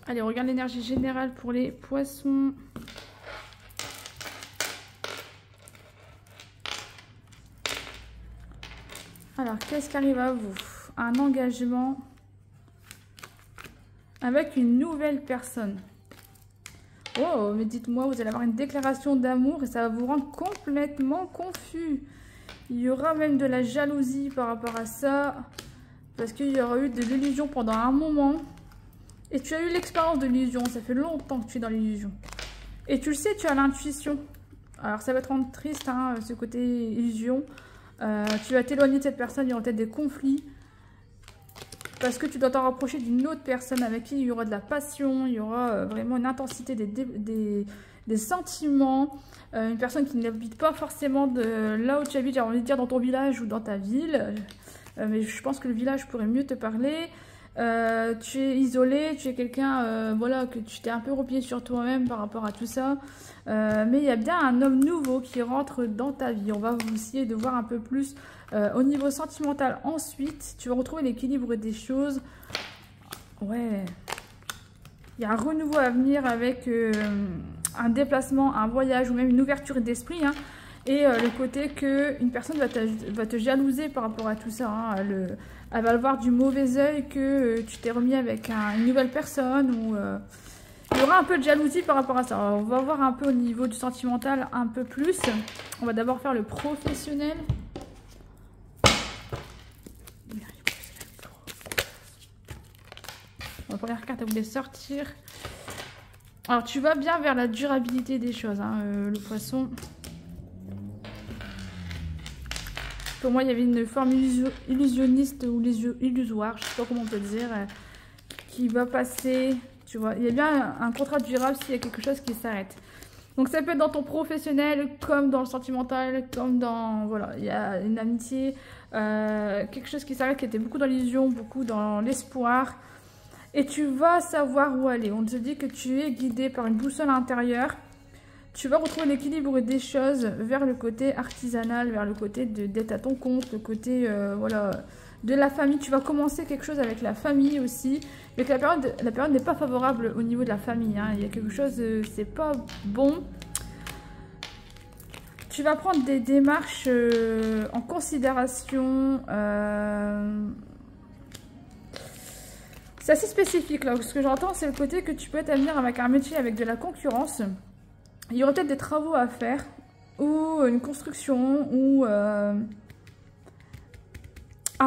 Allez, on regarde l'énergie générale pour les poissons. Alors, qu'est-ce qui arrive à vous? Un engagement avec une nouvelle personne. Oh, mais dites-moi, vous allez avoir une déclaration d'amour et ça va vous rendre complètement confus. Il y aura même de la jalousie par rapport à ça. Parce qu'il y aura eu de l'illusion pendant un moment. Et tu as eu l'expérience de l'illusion. Ça fait longtemps que tu es dans l'illusion. Et tu le sais, tu as l'intuition. Alors ça va te rendre triste, hein, ce côté illusion. Tu vas t'éloigner de cette personne, il y aura peut-être des conflits. Parce que tu dois t'en rapprocher d'une autre personne avec qui il y aura de la passion, il y aura vraiment une intensité des sentiments. Une personne qui n'habite pas forcément de là où tu habites, j'ai envie de dire dans ton village ou dans ta ville. Mais je pense que le village pourrait mieux te parler. Tu es isolé, tu es quelqu'un voilà, que tu t'es un peu replié sur toi-même par rapport à tout ça. Mais il y a bien un homme nouveau qui rentre dans ta vie. On va essayer de voir un peu plus au niveau sentimental. Ensuite, tu vas retrouver l'équilibre des choses. Ouais. Il y a un renouveau à venir avec un déplacement, un voyage ou même une ouverture d'esprit. Hein. Et le côté qu'une personne va te jalouser par rapport à tout ça. Hein. Elle va le voir du mauvais œil que tu t'es remis avec une nouvelle personne. Ou il y aura un peu de jalousie par rapport à ça. Alors, on va voir un peu au niveau du sentimental un peu plus. On va d'abord faire le professionnel. La première carte, elle voulait sortir. Alors, tu vas bien vers la durabilité des choses, hein, le poisson. Pour moi, il y avait une forme illusionniste ou illusoire, je ne sais pas comment on peut dire, qui va passer. Tu vois, il y a bien un contrat durable s'il y a quelque chose qui s'arrête. Donc, ça peut être dans ton professionnel, comme dans le sentimental, comme dans... Voilà, il y a une amitié, quelque chose qui s'arrête, qui était beaucoup dans l'illusion, beaucoup dans l'espoir. Et tu vas savoir où aller. On te dit que tu es guidé par une boussole intérieure. Tu vas retrouver l'équilibre des choses vers le côté artisanal, vers le côté d'être à ton compte, le côté voilà, de la famille. Tu vas commencer quelque chose avec la famille aussi. Mais que la période n'est pas favorable au niveau de la famille. Hein. Il y a quelque chose, c'est pas bon. Tu vas prendre des démarches en considération. C'est assez spécifique là. Ce que j'entends, c'est le côté que tu peux t'amener avec un métier avec de la concurrence. Il y aura peut-être des travaux à faire, ou une construction, ou un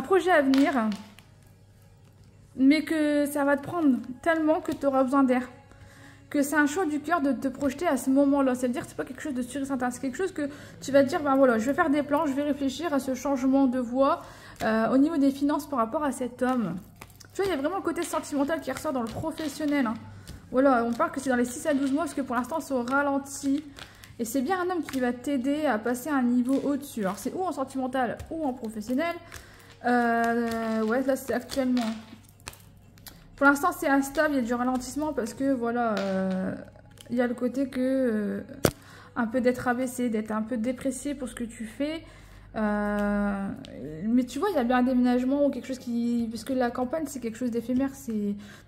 projet à venir, mais que ça va te prendre tellement que tu auras besoin d'air. Que c'est un choix du cœur de te projeter à ce moment-là. C'est-à-dire que c'est pas quelque chose de sûr et certain, c'est quelque chose que tu vas te dire, ben voilà, je vais faire des plans, je vais réfléchir à ce changement de voie au niveau des finances par rapport à cet homme. Tu vois, il y a vraiment le côté sentimental qui ressort dans le professionnel. Hein. Voilà, on parle que c'est dans les 6 à 12 mois parce que pour l'instant, c'est au ralenti. Et c'est bien un homme qui va t'aider à passer à un niveau au-dessus. Alors, c'est ou en sentimental ou en professionnel. Ouais, là, c'est actuellement. Pour l'instant, c'est instable. Il y a du ralentissement parce que, voilà, il y a le côté que... un peu d'être abaissé, d'être un peu déprécié pour ce que tu fais. Mais tu vois, il y a bien un déménagement ou quelque chose qui... Parce que la campagne, c'est quelque chose d'éphémère.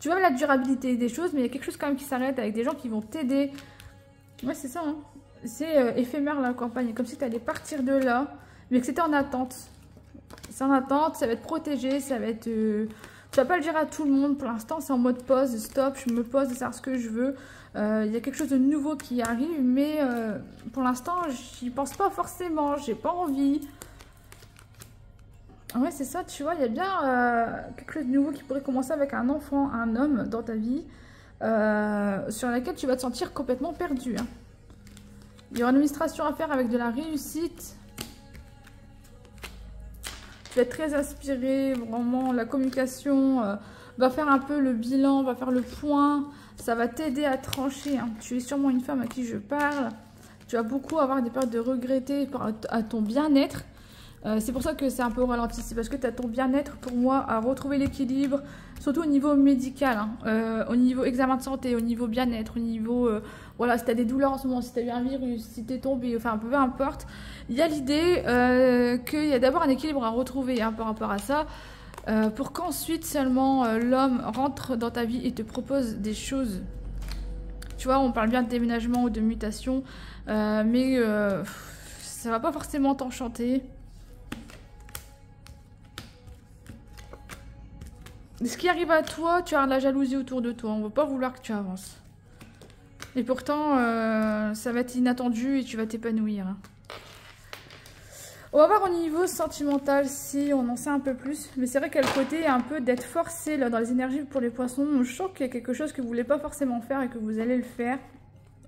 Tu vois la durabilité des choses, mais il y a quelque chose quand même qui s'arrête avec des gens qui vont t'aider. Ouais, c'est ça. Hein. C'est éphémère la campagne. Comme si tu allais partir de là, mais que c'était en attente. C'est en attente, ça va être protégé, ça va être... Tu vas pas le dire à tout le monde pour l'instant, c'est en mode pause, stop, je me pose de savoir ce que je veux. Il y a quelque chose de nouveau qui arrive, mais pour l'instant, j'y pense pas forcément, j'ai pas envie. Ouais, c'est ça, tu vois, il y a bien quelque chose de nouveau qui pourrait commencer avec un enfant, un homme dans ta vie, sur laquelle tu vas te sentir complètement perdu. Hein. Il y aura une administration à faire avec de la réussite. Tu vas être très inspiré, vraiment, la communication va faire un peu le bilan, va faire le point. Ça va t'aider à trancher. Hein. Tu es sûrement une femme à qui je parle. Tu vas beaucoup avoir des périodes de regretter à ton bien-être. C'est pour ça que c'est un peu au ralenti. C'est parce que tu as ton bien-être, pour moi, à retrouver l'équilibre, surtout au niveau médical, hein, au niveau examen de santé, au niveau bien-être, au niveau... voilà, si tu as des douleurs en ce moment, si tu as eu un virus, si tu es tombé, enfin, peu importe. Il y a l'idée qu'il y a d'abord un équilibre à retrouver hein, par rapport à ça. pour qu'ensuite seulement l'homme rentre dans ta vie et te propose des choses. Tu vois, on parle bien de déménagement ou de mutation, mais ça va pas forcément t'enchanter. Ce qui arrive à toi, tu as de la jalousie autour de toi. On va pas vouloir que tu avances. Et pourtant, ça va être inattendu et tu vas t'épanouir. Hein. On va voir au niveau sentimental si on en sait un peu plus. Mais c'est vrai qu'il y a le côté un peu d'être forcé là, dans les énergies pour les poissons. Je sens qu'il y a quelque chose que vous voulez pas forcément faire et que vous allez le faire.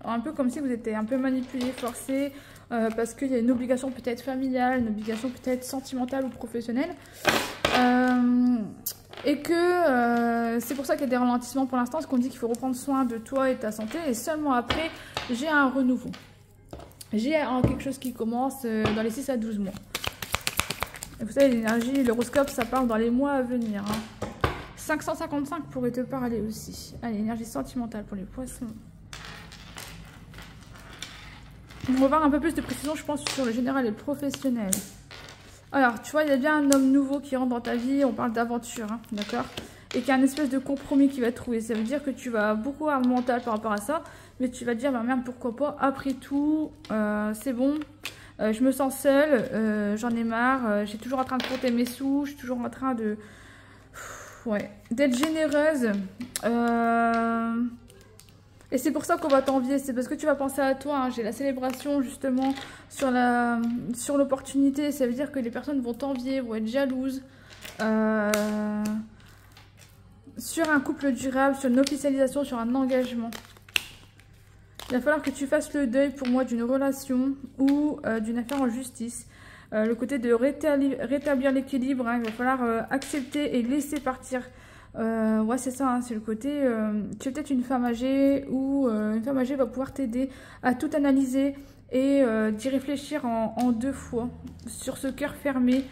Un peu comme si vous étiez un peu manipulé, forcé. Parce qu'il y a une obligation peut-être familiale, une obligation peut-être sentimentale ou professionnelle. Et que c'est pour ça qu'il y a des ralentissements pour l'instant, parce qu'on dit qu'il faut reprendre soin de toi et de ta santé, et seulement après, j'ai un renouveau. J'ai quelque chose qui commence dans les 6 à 12 mois. Et vous savez, l'énergie, l'horoscope, ça parle dans les mois à venir. Hein. 555 pourrait te parler aussi. Allez, énergie sentimentale pour les poissons. On va voir un peu plus de précision, je pense, sur le général et le professionnel. Alors, tu vois, il y a bien un homme nouveau qui rentre dans ta vie, on parle d'aventure, hein, d'accord? Et qu'il y a une espèce de compromis qui va trouver. Ça veut dire que tu vas beaucoup avoir un mental par rapport à ça, mais tu vas te dire, bah merde, pourquoi pas, après tout, c'est bon, je me sens seule, j'en ai marre, j'ai toujours en train de compter mes sous, je suis toujours en train de... Ouais, d'être généreuse. Et c'est pour ça qu'on va t'envier, c'est parce que tu vas penser à toi. Hein. J'ai la célébration justement sur l'opportunité. Ça veut dire que les personnes vont t'envier, vont être jalouses. Sur un couple durable, sur une officialisation, sur un engagement. Il va falloir que tu fasses le deuil pour moi d'une relation ou d'une affaire en justice. Le côté de rétablir l'équilibre, hein, il va falloir accepter et laisser partir. Ouais, c'est ça, hein, c'est le côté, tu es peut-être une femme âgée ou une femme âgée va pouvoir t'aider à tout analyser et d'y réfléchir en 2 fois sur ce cœur fermé,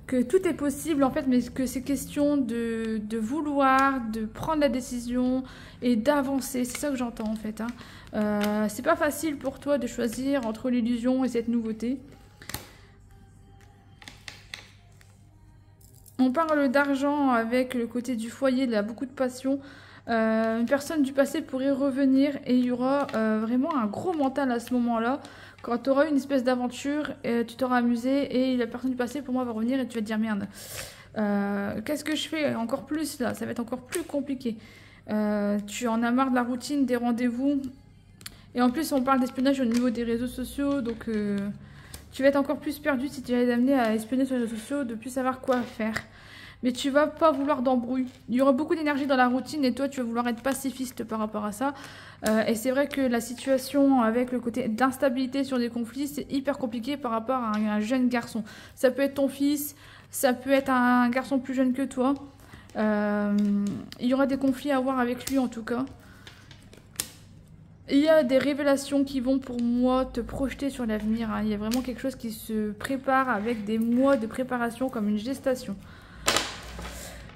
que tout est possible en fait, mais que c'est question de vouloir, de prendre la décision et d'avancer, c'est ça que j'entends en fait. Hein. C'est pas facile pour toi de choisir entre l'illusion et cette nouveauté. On parle d'argent avec le côté du foyer, il y a beaucoup de passion. Une personne du passé pourrait revenir et il y aura vraiment un gros mental à ce moment-là. Quand tu auras une espèce d'aventure, tu t'auras amusé et la personne du passé pour moi va revenir et tu vas te dire merde. Qu'est-ce que je fais encore plus là? Ça va être encore plus compliqué. Tu en as marre de la routine, des rendez-vous. Et en plus on parle d'espionnage au niveau des réseaux sociaux, donc... tu vas être encore plus perdu si tu es amené à espionner sur les réseaux sociaux, de plus savoir quoi faire. Mais tu vas pas vouloir d'embrouille. Il y aura beaucoup d'énergie dans la routine et toi, tu vas vouloir être pacifiste par rapport à ça. Et c'est vrai que la situation avec le côté d'instabilité sur des conflits, c'est hyper compliqué par rapport à un jeune garçon. Ça peut être ton fils, ça peut être un garçon plus jeune que toi. Il y aura des conflits à avoir avec lui en tout cas. Il y a des révélations qui vont pour moi te projeter sur l'avenir. Hein. Il y a vraiment quelque chose qui se prépare avec des mois de préparation comme une gestation.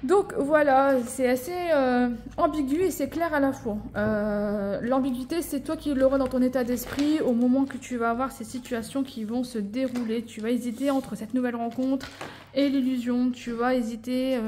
Donc voilà, c'est assez ambigu et c'est clair à la fois. L'ambiguïté, c'est toi qui l'auras dans ton état d'esprit au moment que tu vas avoir ces situations qui vont se dérouler. Tu vas hésiter entre cette nouvelle rencontre et l'illusion. Tu vas hésiter